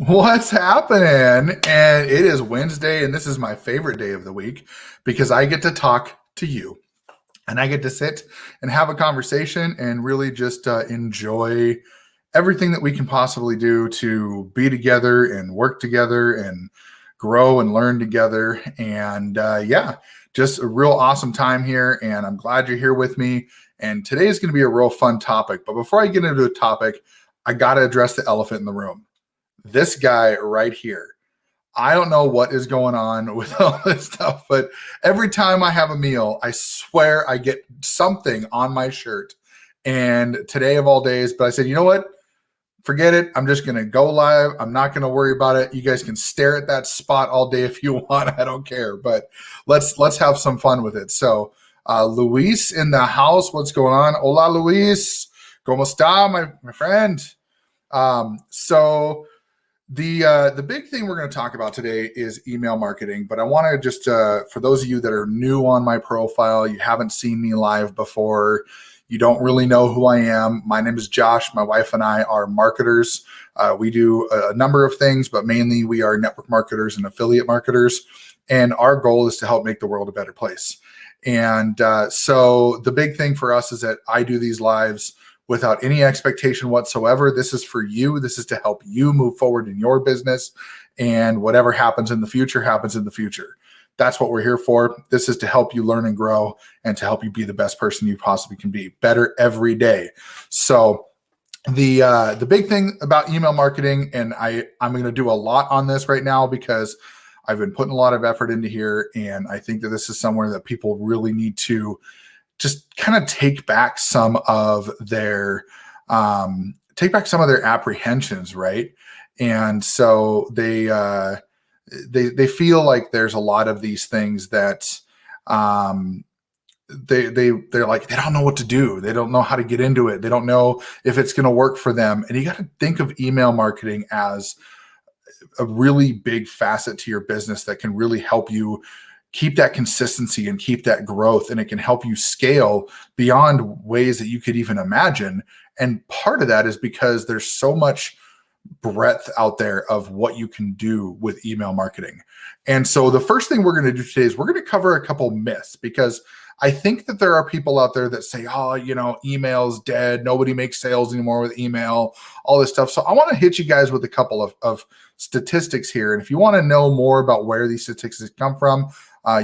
What's happening? And it is Wednesday, and this is my favorite day of the week because I get to talk to you and I get to sit and have a conversation and really just enjoy everything that we can possibly do to be together and work together and grow and learn together. And yeah, just a real awesome time here. And I'm glad you're here with me. And today is going to be a real fun topic. But before I get into the topic, I got to address the elephant in the room. This guy right here. I don't know what is going on with all this stuff, but every time I have a meal, I swear I get something on my shirt. And today of all days, but I said, you know what? Forget it. I'm just going to go live. I'm not going to worry about it. You guys can stare at that spot all day if you want. I don't care, but let's have some fun with it. So Luis in the house, what's going on? Hola, Luis. ¿Cómo está, my friend? So the big thing we're going to talk about today is email marketing, but I want to just, for those of you that are new on my profile, you haven't seen me live before, you don't really know who I am. My name is Josh. My wife and I are marketers. We do a number of things, but mainly we are network marketers and affiliate marketers. And our goal is to help make the world a better place. And so the big thing for us is that I do these lives without any expectation whatsoever. This is for you. This is to help you move forward in your business, and whatever happens in the future happens in the future. That's what we're here for. This is to help you learn and grow and to help you be the best person you possibly can be, better every day. So the big thing about email marketing, and I'm going to do a lot on this right now because I've been putting a lot of effort into here, and I think that this is somewhere that people really need to just kind of take back some of their apprehensions, right? And so they feel like there's a lot of these things that they're like, they don't know what to do. They don't know how to get into it. They don't know if it's going to work for them. And you got to think of email marketing as a really big facet to your business that can really help you keep that consistency and keep that growth. And it can help you scale beyond ways that you could even imagine. And part of that is because there's so much breadth out there of what you can do with email marketing. And so the first thing we're going to do today is we're going to cover a couple myths, because I think that there are people out there that say, oh, email's dead. Nobody makes sales anymore with email, all this stuff. So I want to hit you guys with a couple of statistics here. And if you want to know more about where these statistics come from,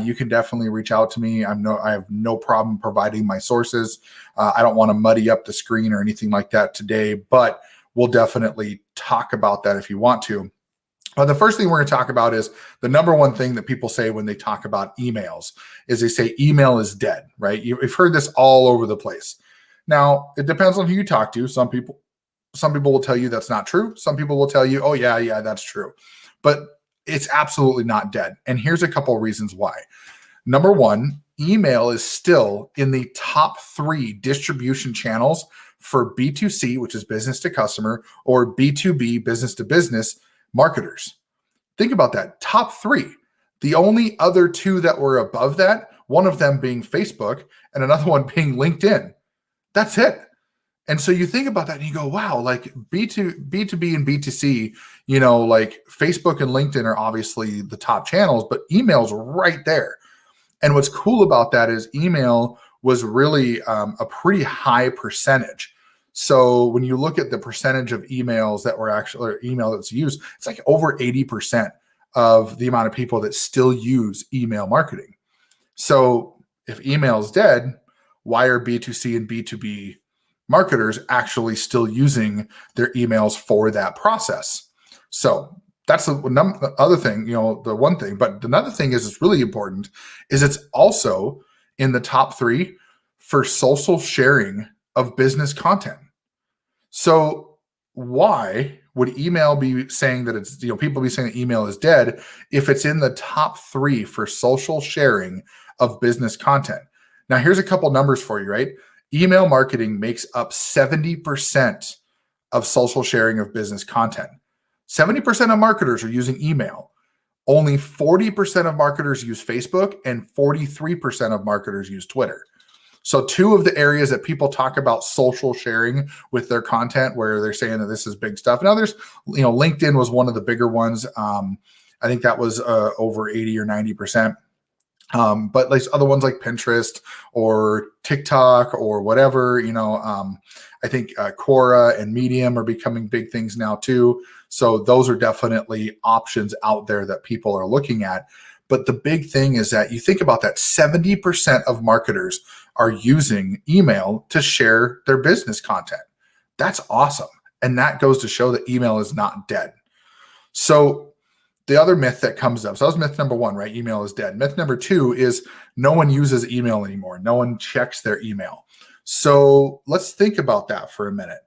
you can definitely reach out to me. I have no problem providing my sources. I don't want to muddy up the screen or anything like that today, but we'll definitely talk about that if you want to. The first thing we're going to talk about is the number one thing that people say when they talk about emails is they say email is dead, right? You've heard this all over the place. Now, it depends on who you talk to. Some people will tell you that's not true. Some people will tell you, oh yeah, that's true. But it's absolutely not dead. And here's a couple of reasons why. Number one, email is still in the top 3 distribution channels for B2C, which is business to customer, or B2B, business to business marketers. Think about that. Top 3. The only other 2 that were above that, one of them being Facebook and another one being LinkedIn. That's it. And so you think about that and you go, wow, like B2B and B2C, like Facebook and LinkedIn are obviously the top channels, but email's right there. And what's cool about that is email was really a pretty high percentage. So when you look at the percentage of emails that were actually, or email that's used, it's like over 80% of the amount of people that still use email marketing. So if email is dead, why are B2C and B2B marketers actually still using their emails for that process? So that's the other thing, the one thing. But another thing is, it's really important, is it's also in the top 3 for social sharing of business content. So why would email be saying that it's, people be saying that email is dead if it's in the top 3 for social sharing of business content? Now, here's a couple numbers for you, right? Email marketing makes up 70% of social sharing of business content. 70% of marketers are using email. Only 40% of marketers use Facebook, and 43% of marketers use Twitter. So two of the areas that people talk about social sharing with their content, where they're saying that this is big stuff. Now there's, LinkedIn was one of the bigger ones. I think that was over 80 or 90%. But like other ones like Pinterest or TikTok or whatever, I think Quora and Medium are becoming big things now too. So those are definitely options out there that people are looking at. But the big thing is that you think about that 70% of marketers are using email to share their business content. That's awesome. And that goes to show that email is not dead. So the other myth that comes up, so that was myth number one, right? Email is dead. Myth number two is no one uses email anymore. No one checks their email. So let's think about that for a minute.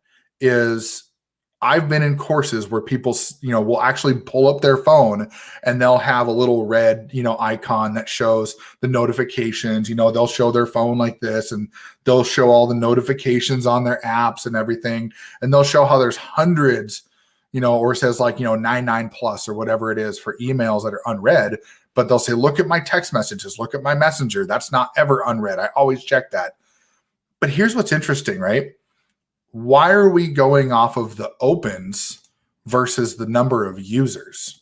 I've been in courses where people, will actually pull up their phone and they'll have a little red, icon that shows the notifications. They'll show their phone like this, and they'll show all the notifications on their apps and everything. And they'll show how there's hundreds, or it says 99 plus or whatever it is for emails that are unread. But they'll say, look at my text messages, look at my messenger. That's not ever unread. I always check that. But here's what's interesting, right? Why are we going off of the opens versus the number of users?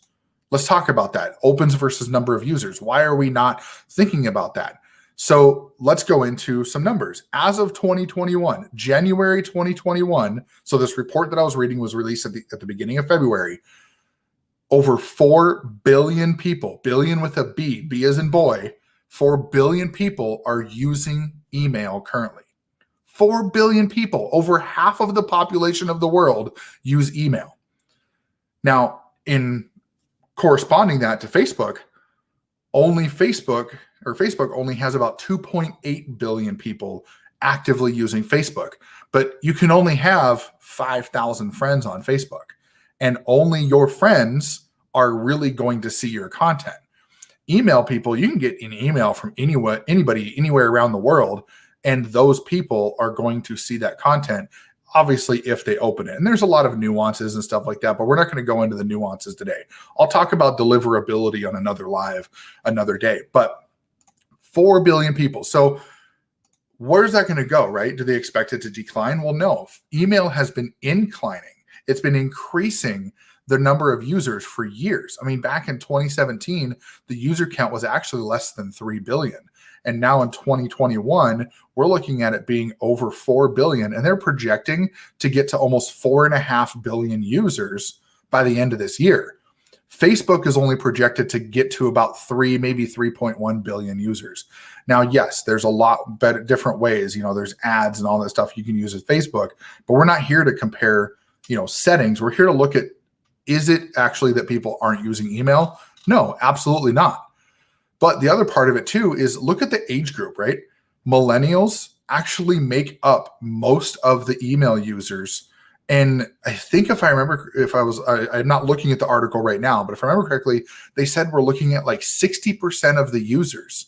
Let's talk about that. Opens versus number of users. Why are we not thinking about that? So let's go into some numbers. As of 2021, January 2021, so this report that I was reading was released at the beginning of February, over 4 billion people, billion with a B, B as in boy, 4 billion people are using email currently. 4 billion people, over half of the population of the world, use email. Now, in corresponding that to Facebook only has about 2.8 billion people actively using Facebook, but you can only have 5,000 friends on Facebook, and only your friends are really going to see your content. Email people, you can get an email from anybody, anywhere around the world, and those people are going to see that content, obviously, if they open it. And there's a lot of nuances and stuff like that, but we're not going to go into the nuances today. I'll talk about deliverability on another live another day. But 4 billion people. So where's that going to go, right? Do they expect it to decline? Well, no. Email has been inclining. It's been increasing the number of users for years. I mean, back in 2017, the user count was actually less than 3 billion. And now in 2021, we're looking at it being over 4 billion, and they're projecting to get to almost 4.5 billion users by the end of this year. Facebook is only projected to get to about 3, maybe 3.1 billion users. Now, yes, there's a lot better, different ways. There's ads and all that stuff you can use with Facebook, but we're not here to compare, settings. We're here to look at, is it actually that people aren't using email? No, absolutely not. But the other part of it too is look at the age group, right? Millennials actually make up most of the email users. And I think if I remember, I'm not looking at the article right now, but if I remember correctly, they said we're looking at like 60% of the users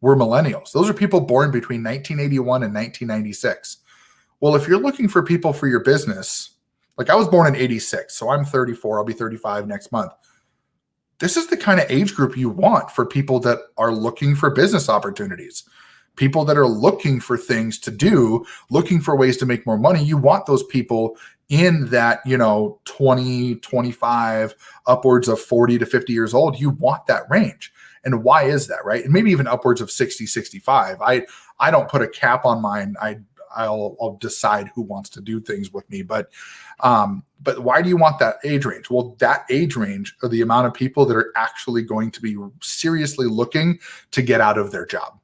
were millennials. Those are people born between 1981 and 1996. Well, if you're looking for people for your business, like I was born in 86, so I'm 34, I'll be 35 next month. This is the kind of age group you want for people that are looking for business opportunities, people that are looking for things to do, looking for ways to make more money. You want those people in that, 20, 25, upwards of 40 to 50 years old. You want that range. And why is that, right? And maybe even upwards of 60, 65. I don't put a cap on mine. I'll decide who wants to do things with me. But why do you want that age range? Well, that age range are the amount of people that are actually going to be seriously looking to get out of their job.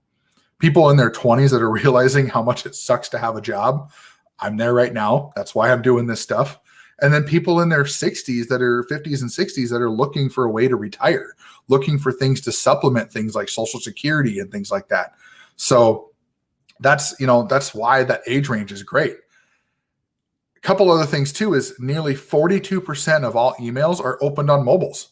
People in their 20s that are realizing how much it sucks to have a job. I'm there right now. That's why I'm doing this stuff. And then people in their 60s that are 50s and 60s that are looking for a way to retire, looking for things to supplement things like Social Security and things like that. So that's why that age range is great. A couple other things too is nearly 42% of all emails are opened on mobiles.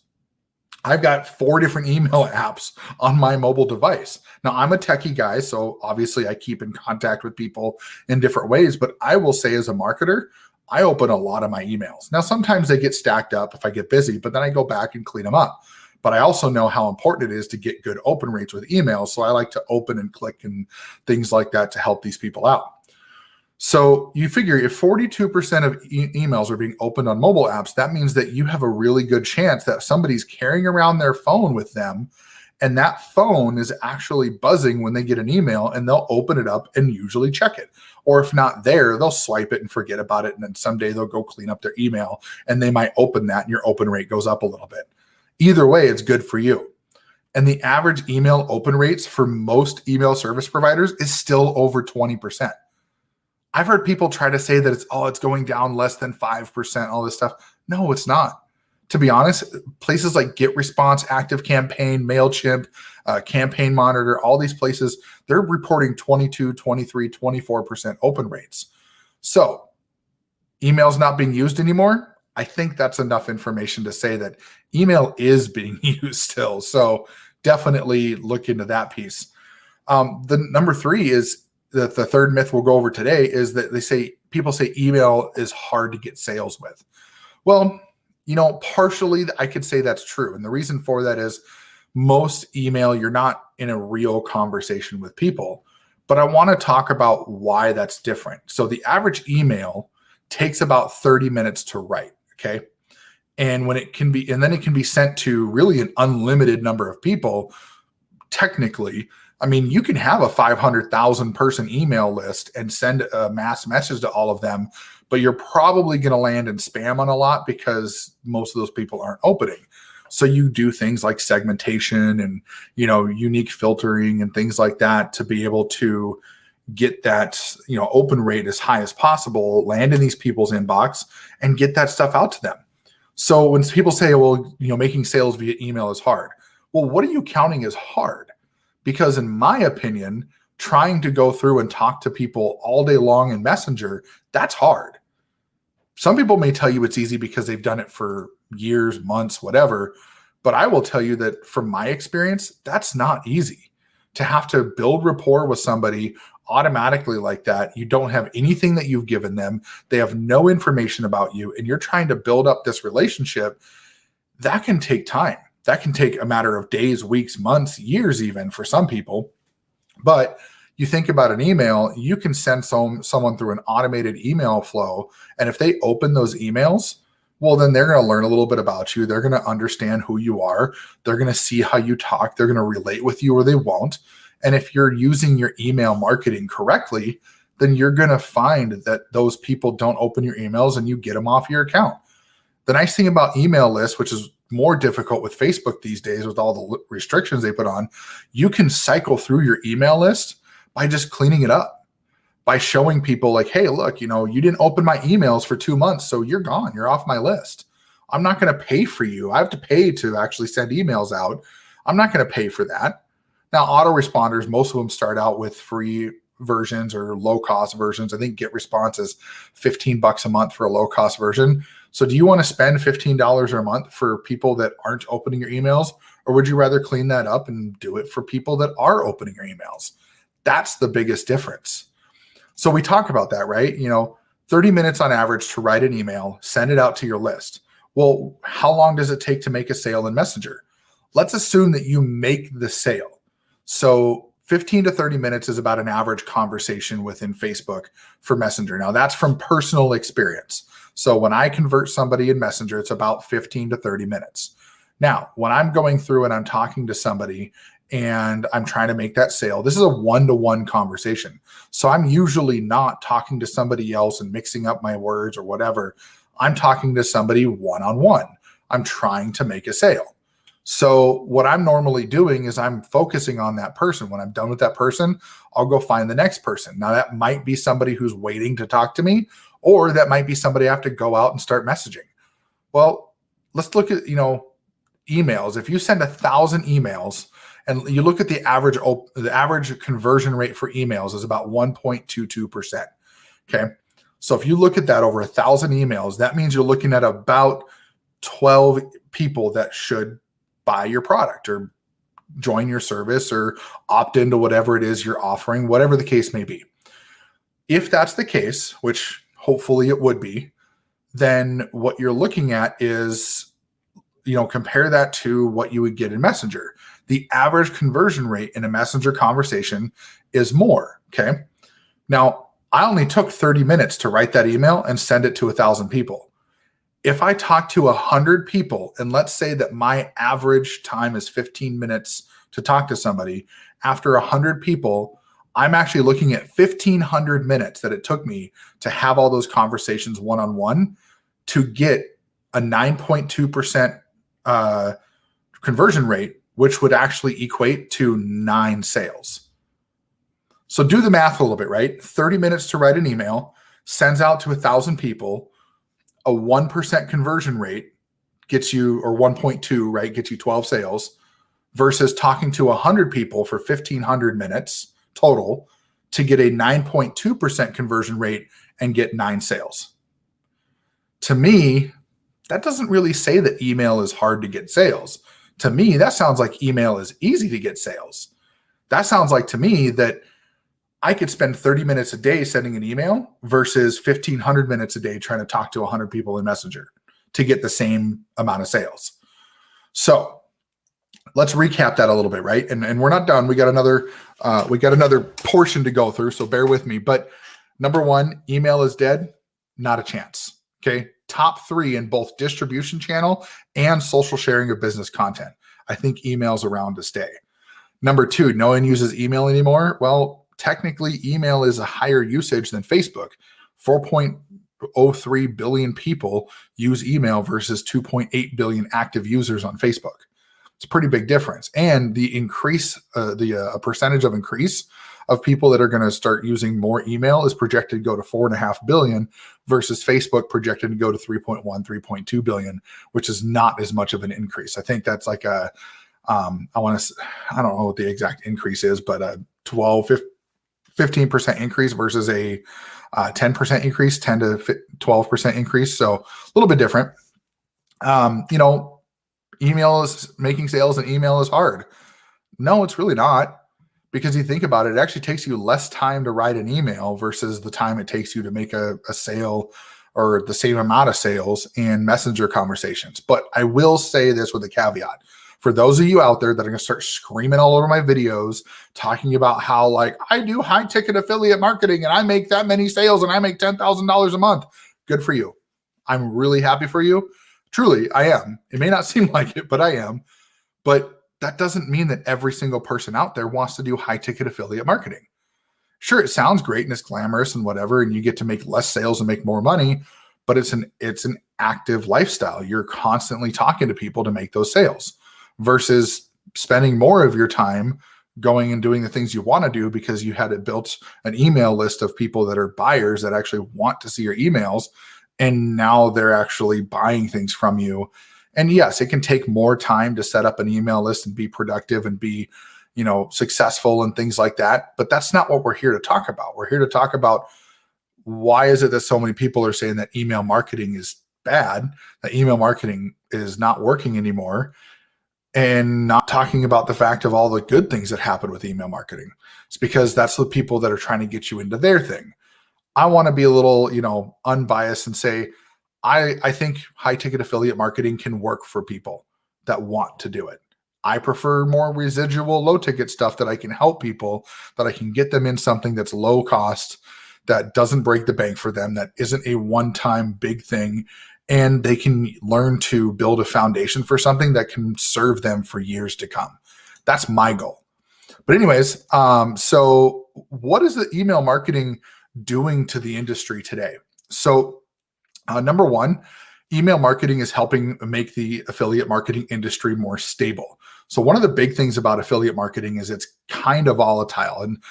I've got 4 different email apps on my mobile device. Now, I'm a techie guy, so obviously I keep in contact with people in different ways, but I will say as a marketer, I open a lot of my emails. Now, sometimes they get stacked up if I get busy, but then I go back and clean them up. but I also know how important it is to get good open rates with emails. So I like to open and click and things like that to help these people out. So you figure if 42% of emails are being opened on mobile apps, that means that you have a really good chance that somebody's carrying around their phone with them, and that phone is actually buzzing when they get an email, and they'll open it up and usually check it. Or if not there, they'll swipe it and forget about it. And then someday they'll go clean up their email and they might open that and your open rate goes up a little bit. Either way, it's good for you. And the average email open rates for most email service providers is still over 20%. I've heard people try to say that it's going down less than 5%, all this stuff. No, it's not. To be honest, places like GetResponse, ActiveCampaign, MailChimp, Campaign Monitor, all these places, they're reporting 22, 23, 24% open rates. So email's not being used anymore. I think that's enough information to say that email is being used still. So definitely look into that piece. The number 3 is the third myth we'll go over today is that people say email is hard to get sales with. Well, partially I could say that's true. And the reason for that is most email, you're not in a real conversation with people. But I want to talk about why that's different. So the average email takes about 30 minutes to write. Okay. And then it can be sent to really an unlimited number of people. Technically, I mean, you can have a 500,000 person email list and send a mass message to all of them, but you're probably going to land in spam on a lot because most of those people aren't opening. So you do things like segmentation and, unique filtering and things like that to be able to get that, open rate as high as possible, land in these people's inbox and get that stuff out to them. So when people say, well, making sales via email is hard. Well, what are you counting as hard? Because in my opinion, trying to go through and talk to people all day long in Messenger, that's hard. Some people may tell you it's easy because they've done it for years, months, whatever. But I will tell you that from my experience, that's not easy. To have to build rapport with somebody automatically like that, you don't have anything that you've given them. They have no information about you, and you're trying to build up this relationship. That can take time. That can take a matter of days, weeks, months, years even for some people. But you think about an email, you can send someone through an automated email flow. And if they open those emails, well, then they're going to learn a little bit about you. They're going to understand who you are. They're going to see how you talk. They're going to relate with you or they won't. And if you're using your email marketing correctly, then you're going to find that those people don't open your emails and you get them off your account. The nice thing about email lists, which is more difficult with Facebook these days with all the restrictions they put on, you can cycle through your email list by just cleaning it up, by showing people like, hey, look, you didn't open my emails for 2 months, so you're gone. You're off my list. I'm not going to pay for you. I have to pay to actually send emails out. I'm not going to pay for that. Now, autoresponders, most of them start out with free versions or low-cost versions. I think GetResponse is $15 a month for a low-cost version. So do you want to spend $15 a month for people that aren't opening your emails, or would you rather clean that up and do it for people that are opening your emails? That's the biggest difference. So we talk about that, right? 30 minutes on average to write an email, send it out to your list. Well, how long does it take to make a sale in Messenger? Let's assume that you make the sale. So 15 to 30 minutes is about an average conversation within Facebook for Messenger. Now that's from personal experience. So when I convert somebody in Messenger, it's about 15 to 30 minutes. Now, when I'm going through and I'm talking to somebody and I'm trying to make that sale, this is a one-to-one conversation. So I'm usually not talking to somebody else and mixing up my words or whatever. I'm talking to somebody one-on-one. I'm trying to make a sale. So what I'm normally doing is I'm focusing on that person. When I'm done with that person, I'll go find the next person. Now that might be somebody who's waiting to talk to me, or that might be somebody I have to go out and start messaging. Well, let's look at, emails. If you send 1,000 emails and you look at the average conversion rate for emails is about 1.22%. Okay. So if you look at that over 1,000 emails, that means you're looking at about 12 people that should buy your product or join your service or opt into whatever it is you're offering, whatever the case may be. If that's the case, which hopefully it would be, then what you're looking at is compare that to what you would get in Messenger. The average conversion rate in a Messenger conversation is more. Okay. Now, I only took 30 minutes to write that email and send it to 1,000 people. If I talk to 100 people, and let's say that my average time is 15 minutes to talk to somebody, after 100 people, I'm actually looking at 1,500 minutes that it took me to have all those conversations one-on-one to get a 9.2% conversion rate, which would actually equate to 9 sales. So do the math a little bit, right? 30 minutes to write an email, sends out to 1,000 people, a 1% conversion rate gets you, or 1.2, right, gets you 12 sales, versus talking to 100 people for 1,500 minutes total to get a 9.2% conversion rate and get 9 sales. To me, that doesn't really say that email is hard to get sales. To me, that sounds like email is easy to get sales. That sounds like to me that I could spend 30 minutes a day sending an email versus 1,500 minutes a day trying to talk to 100 people in Messenger to get the same amount of sales. So let's recap that a little bit, right? And we're not done. We got another portion to go through, so bear with me. But number one, email is dead, not a chance. Okay. Top 3 in both distribution channel and social sharing of business content. I think email's around to stay. Number 2, no one uses email anymore. Well, technically, email is a higher usage than Facebook. 4.03 billion people use email versus 2.8 billion active users on Facebook. It's a pretty big difference. And the increase, the percentage of increase of people that are going to start using more email is projected to go to 4.5 billion versus Facebook projected to go to 3.1, 3.2 billion, which is not as much of an increase. I think that's like I don't know what the exact increase is, but a 15% increase versus a 10% increase, 10 to 12% increase. So a little bit different. Email is making sales and email is hard. No, it's really not. Because you think about it, it actually takes you less time to write an email versus the time it takes you to make a sale or the same amount of sales in Messenger conversations. But I will say this with a caveat. For those of you out there that are going to start screaming all over my videos, talking about how like I do high ticket affiliate marketing and I make that many sales and I make $10,000 a month. Good for you. I'm really happy for you. Truly, I am. It may not seem like it, but I am. But that doesn't mean that every single person out there wants to do high ticket affiliate marketing. Sure, it sounds great and it's glamorous and whatever, and you get to make less sales and make more money, but it's an active lifestyle. You're constantly talking to people to make those sales versus spending more of your time going and doing the things you want to do because you had it built an email list of people that are buyers that actually want to see your emails, and now they're actually buying things from you. And yes, it can take more time to set up an email list and be productive and be, successful and things like that. But that's not what we're here to talk about. We're here to talk about why is it that so many people are saying that email marketing is bad, that email marketing is not working anymore, and not talking about the fact of all the good things that happen with email marketing. It's because that's the people that are trying to get you into their thing. I want to be a little, unbiased and say, I think high ticket affiliate marketing can work for people that want to do it. I prefer more residual low ticket stuff that I can help people, that I can get them in something that's low cost, that doesn't break the bank for them, that isn't a one-time big thing, and they can learn to build a foundation for something that can serve them for years to come. That's my goal. But anyways, so what is the email marketing doing to the industry today? So number one, email marketing is helping make the affiliate marketing industry more stable. So one of the big things about affiliate marketing is it's kind of volatile, and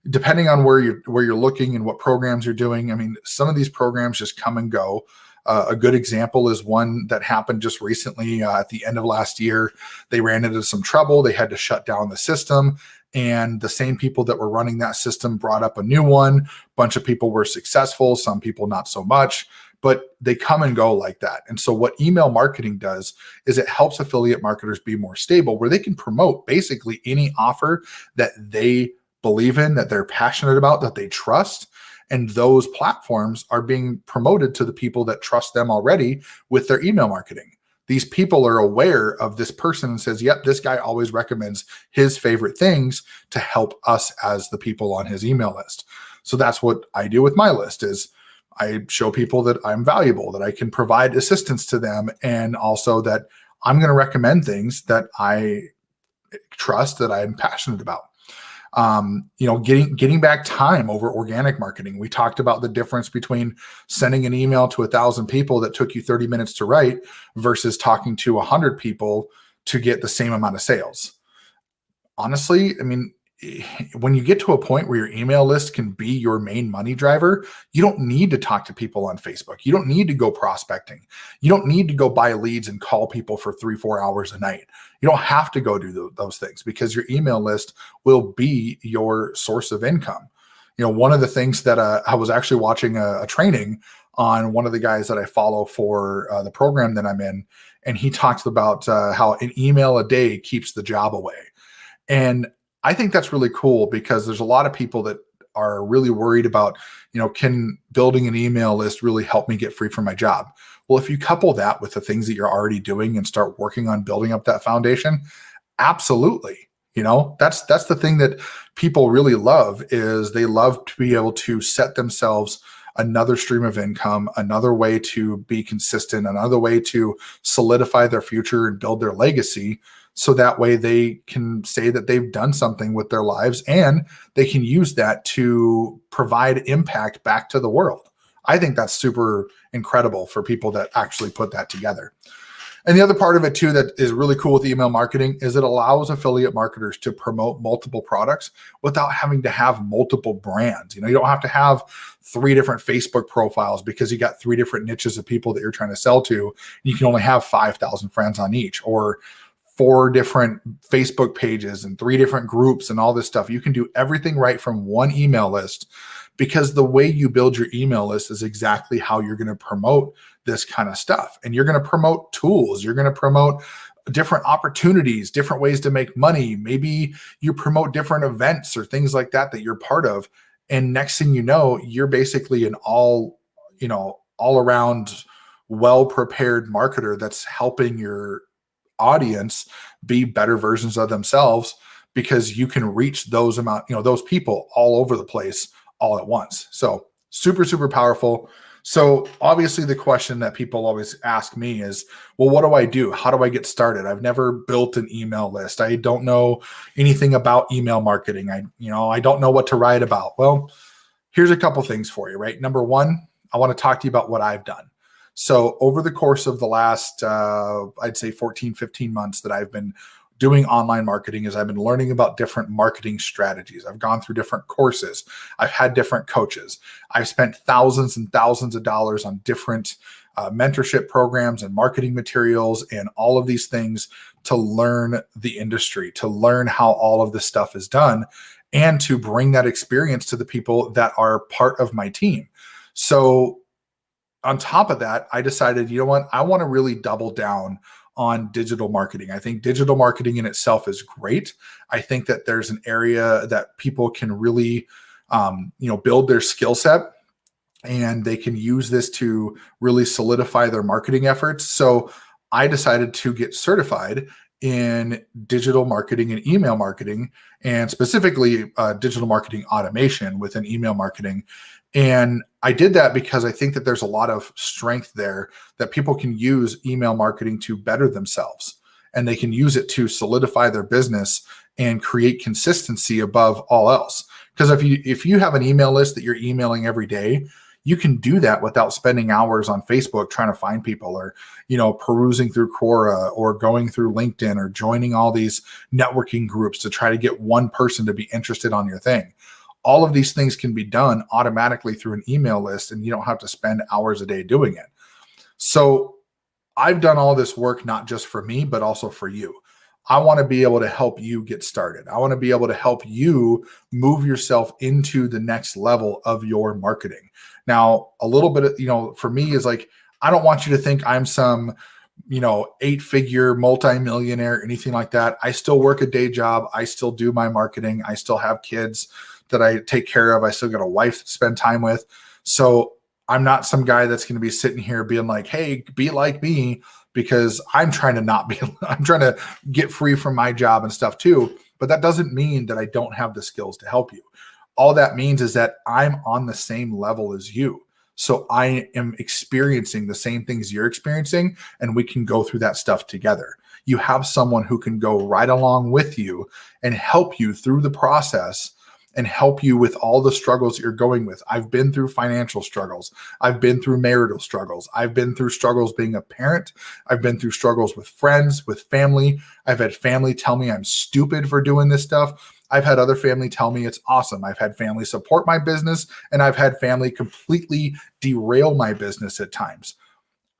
depending on where you're looking and what programs you're doing, I mean, some of these programs just come and go. A good example is one that happened just recently at the end of last year. They ran into some trouble. They had to shut down the system. And the same people that were running that system brought up a new one. A bunch of people were successful, some people not so much, but they come and go like that. And so what email marketing does is it helps affiliate marketers be more stable, where they can promote basically any offer that they believe in, that they're passionate about, that they trust. And those platforms are being promoted to the people that trust them already with their email marketing. these people are aware of this person and says, yep, this guy always recommends his favorite things to help us as the people on his email list. So that's what I do with my list is I show people that I'm valuable, that I can provide assistance to them, and also that I'm going to recommend things that I trust, that I'm passionate about. Getting back time over organic marketing. We talked about the difference between sending an email to 1,000 people that took you 30 minutes to write versus talking to 100 people to get the same amount of sales. Honestly, I mean, when you get to a point where your email list can be your main money driver, you don't need to talk to people on Facebook. You don't need to go prospecting. You don't need to go buy leads and call people for 3-4 hours a night. You don't have to go do those things because your email list will be your source of income. One of the things that I was actually watching a training on one of the guys that I follow for the program that I'm in, and he talks about how an email a day keeps the job away. And I think that's really cool because there's a lot of people that are really worried about, can building an email list really help me get free from my job? Well, if you couple that with the things that you're already doing and start working on building up that foundation, absolutely. That's the thing that people really love is they love to be able to set themselves another stream of income, another way to be consistent, another way to solidify their future and build their legacy. So that way they can say that they've done something with their lives and they can use that to provide impact back to the world. I think that's super incredible for people that actually put that together. And the other part of it too that is really cool with email marketing is it allows affiliate marketers to promote multiple products without having to have multiple brands. You don't have to have 3 different Facebook profiles because you got 3 different niches of people that you're trying to sell to. You can only have 5,000 friends on each, or 4 different Facebook pages and 3 different groups and all this stuff. You can do everything right from one email list because the way you build your email list is exactly how you're going to promote this kind of stuff. And you're going to promote tools. You're going to promote different opportunities, different ways to make money. Maybe you promote different events or things like that you're part of. And next thing you know, you're basically an all around well-prepared marketer that's helping your audience be better versions of themselves because you can reach those people all over the place all at once. So super, super powerful. So obviously the question that people always ask me is, well, what do I do? How do I get started? I've never built an email list. I don't know anything about email marketing. I don't know what to write about. Well, here's a couple things for you, right? Number one, I want to talk to you about what I've done. So over the course of the last, I'd say 14, 15 months that I've been doing online marketing is I've been learning about different marketing strategies. I've gone through different courses. I've had different coaches. I've spent thousands and thousands of dollars on different mentorship programs and marketing materials and all of these things to learn the industry, to learn how all of this stuff is done, and to bring that experience to the people that are part of my team. So on top of that, I decided, I want to really double down on digital marketing. I think digital marketing in itself is great. I think that there's an area that people can really, build their skill set, and they can use this to really solidify their marketing efforts. So I decided to get certified in digital marketing and email marketing, and specifically digital marketing automation within email marketing. And I did that because I think that there's a lot of strength there that people can use email marketing to better themselves, and they can use it to solidify their business and create consistency above all else. Because if you have an email list that you're emailing every day, you can do that without spending hours on Facebook trying to find people, or, perusing through Quora, or going through LinkedIn, or joining all these networking groups to try to get one person to be interested on your thing. All of these things can be done automatically through an email list, and you don't have to spend hours a day doing it. So I've done all this work, not just for me, but also for you. I want to be able to help you get started. I want to be able to help you move yourself into the next level of your marketing. Now, a little bit of, for me is like, I don't want you to think I'm some, 8-figure multimillionaire or anything like that. I still work a day job. I still do my marketing. I still have kids that I take care of. I still got a wife to spend time with. So I'm not some guy that's going to be sitting here being like, hey, be like me, because I'm trying to not be, I'm trying to get free from my job and stuff too. But that doesn't mean that I don't have the skills to help you. All that means is that I'm on the same level as you. So I am experiencing the same things you're experiencing, and we can go through that stuff together. You have someone who can go right along with you and help you through the process and help you with all the struggles you're going with. I've been through financial struggles. I've been through marital struggles. I've been through struggles being a parent. I've been through struggles with friends, with family. I've had family tell me I'm stupid for doing this stuff. I've had other family tell me it's awesome. I've had family support my business, and I've had family completely derail my business at times.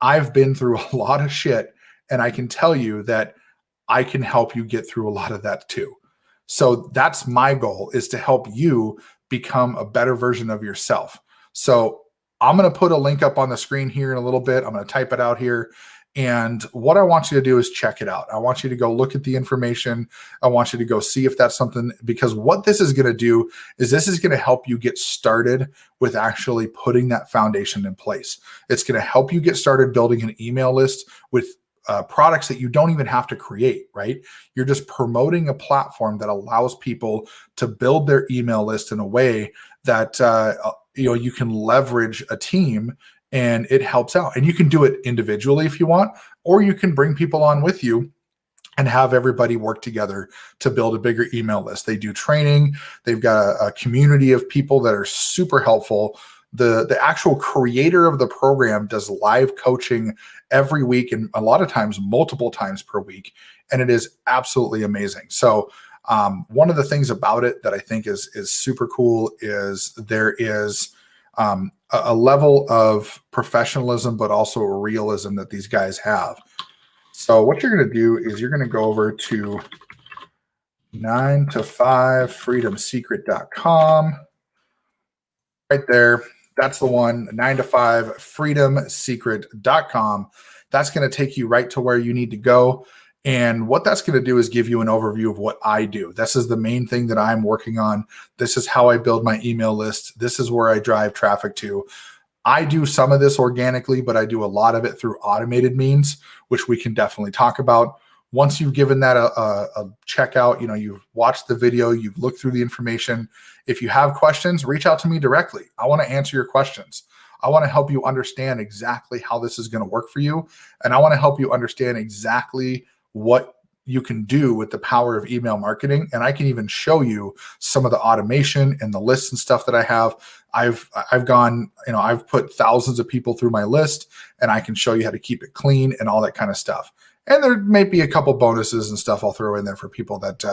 I've been through a lot of shit, and I can tell you that I can help you get through a lot of that too. So that's my goal, is to help you become a better version of yourself. So I'm going to put a link up on the screen here in a little bit. I'm going to type it out here. And what I want you to do is check it out. I want you to go look at the information. I want you to go see if that's something, because what this is going to do is this is going to help you get started with actually putting that foundation in place. It's going to help you get started building an email list with products that you don't even have to create, right? You're just promoting a platform that allows people to build their email list in a way that you can leverage a team, and it helps out. And you can do it individually if you want, or you can bring people on with you and have everybody work together to build a bigger email list. They do training. They've got a community of people that are super helpful. The actual creator of the program does live coaching every week, and a lot of times multiple times per week. And it is absolutely amazing. So one of the things about it that I think is super cool is there is a level of professionalism, but also a realism that these guys have. So what you're going to do is you're going to go over to 9to5freedomsecret.com. Right there. That's the one, 9to5freedomsecret.com. That's going to take you right to where you need to go. And what that's going to do is give you an overview of what I do. This is the main thing that I'm working on. This is how I build my email list. This is where I drive traffic to. I do some of this organically, but I do a lot of it through automated means, which we can definitely talk about. Once you've given that a check out, you've watched the video, you've looked through the information. If you have questions, reach out to me directly. I want to answer your questions. I want to help you understand exactly how this is going to work for you. And I want to help you understand exactly what you can do with the power of email marketing. And I can even show you some of the automation and the lists and stuff that I have. I've put thousands of people through my list, and I can show you how to keep it clean and all that kind of stuff. And there may be a couple bonuses and stuff I'll throw in there for people that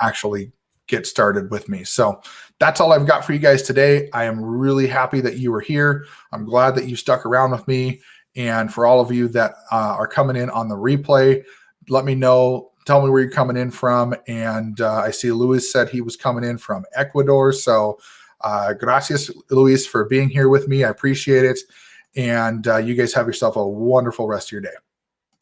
actually get started with me. So that's all I've got for you guys today. I am really happy that you were here. I'm glad that you stuck around with me. And for all of you that are coming in on the replay, let me know. Tell me where you're coming in from. And I see Luis said he was coming in from Ecuador. So gracias, Luis, for being here with me. I appreciate it. And you guys have yourself a wonderful rest of your day.